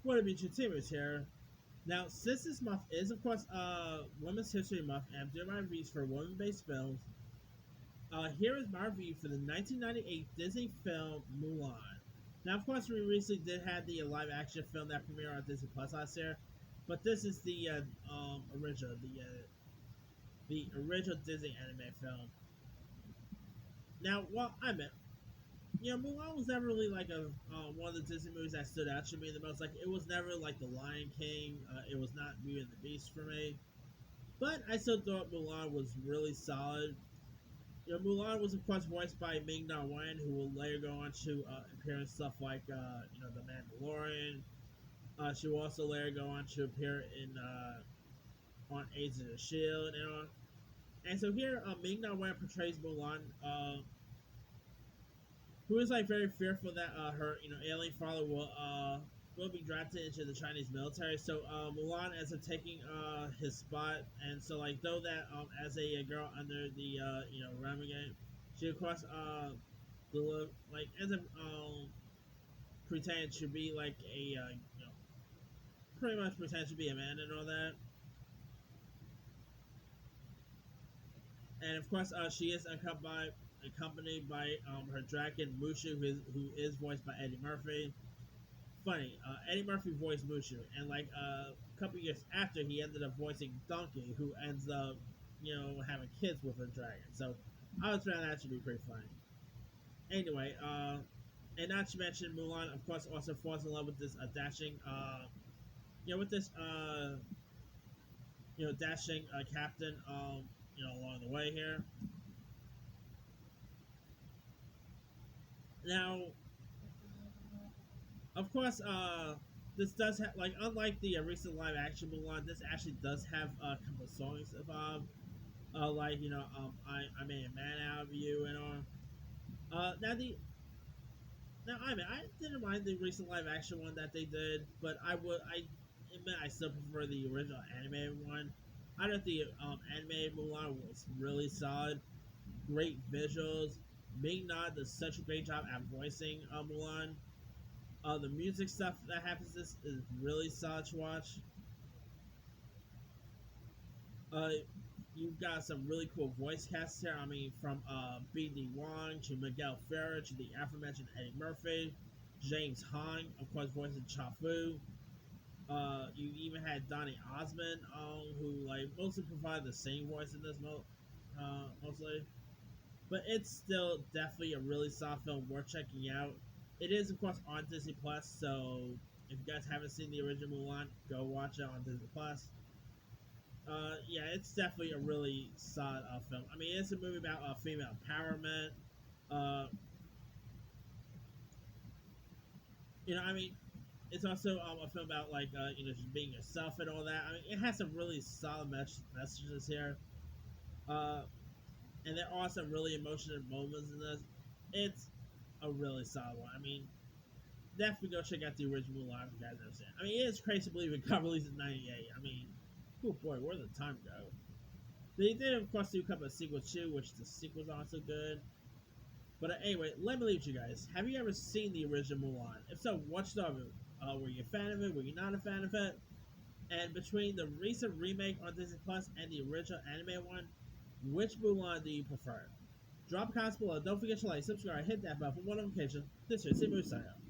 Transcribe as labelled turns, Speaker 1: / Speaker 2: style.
Speaker 1: What up, YouTube Teamers here. Now, since this month is, of course, Women's History Month, and I'm doing my reviews for women-based films, here is my review for the 1998 Disney film Mulan. Now, of course, we recently did have the live-action film that premiered on Disney Plus last year, but this is the original, the original Disney anime film. Now, well, I mean, Mulan was never really like a one of the Disney movies that stood out to me the most. Like, it was never like The Lion King. It was not Beauty and the Beast for me. But I still thought Mulan was really solid. Mulan was of course voiced by Ming Na Wen, who will later go on to appear in stuff like The Mandalorian. She will also later go on to appear in on Agents of the Shield and on. And so here, Ming Na Wen portrays Mulan, who is like very fearful that her alien father will be drafted into the Chinese military. So Mulan ends up taking his spot, and so like though that as a girl under the renegade, she of course like ends up pretending to be like a pretty much pretends to be a man and all that. And of course, she is accompanied by her dragon Mushu, who is voiced by Eddie Murphy. Funny, Eddie Murphy voiced Mushu, and like a couple years after, he ended up voicing Donkey, who ends up, having kids with a dragon. So I was found that to be pretty funny. Anyway, and not to mention Mulan, of course, also falls in love with this dashing, with this, dashing captain, along the way here. Now, of course, this does have like unlike the recent live action Mulan, this actually does have a couple of songs involved, like I made a man out of you and all. Now I mean I didn't mind the recent live action one that they did, but I admit I still prefer the original animated one. I thought the animated Mulan was really solid, great visuals. Ming Na does such a great job at voicing Mulan. The music stuff that happens this is really solid to watch. Uh, you've got some really cool voice casts here. I mean, from B.D. Wong to Miguel Ferrer to the aforementioned Eddie Murphy, James Hong, of course, voicing Chafu. You even had Donny Osmond, who like mostly provided the same voice in this mostly. But it's still definitely a really solid film worth checking out. It is, of course, on Disney Plus, so if you guys haven't seen the original Mulan, go watch it on Disney Plus. Yeah, it's definitely a really solid film. I mean, it's a movie about female empowerment. Uh, I mean, it's also a film about like just being yourself and all that. I mean, it has some really solid messages here. Uh, and there are some really emotional moments in this. It's a really solid one. I mean, definitely go check out the original Mulan if you guys never seen it. I mean, it is crazy to believe it got released in '98. I mean, oh boy, where did the time go? They did, of course, do a couple of sequels too, which the sequels aren't so good. But anyway, let me leave you guys. Have you ever seen the original Mulan? If so, watch the movie. Were you a fan of it? Were you not a fan of it? And between the recent remake on Disney Plus and the original anime one, which Mulan do you prefer? Drop a comment below. Don't forget to like, subscribe, hit that bell for more notifications. This is Simu sign out.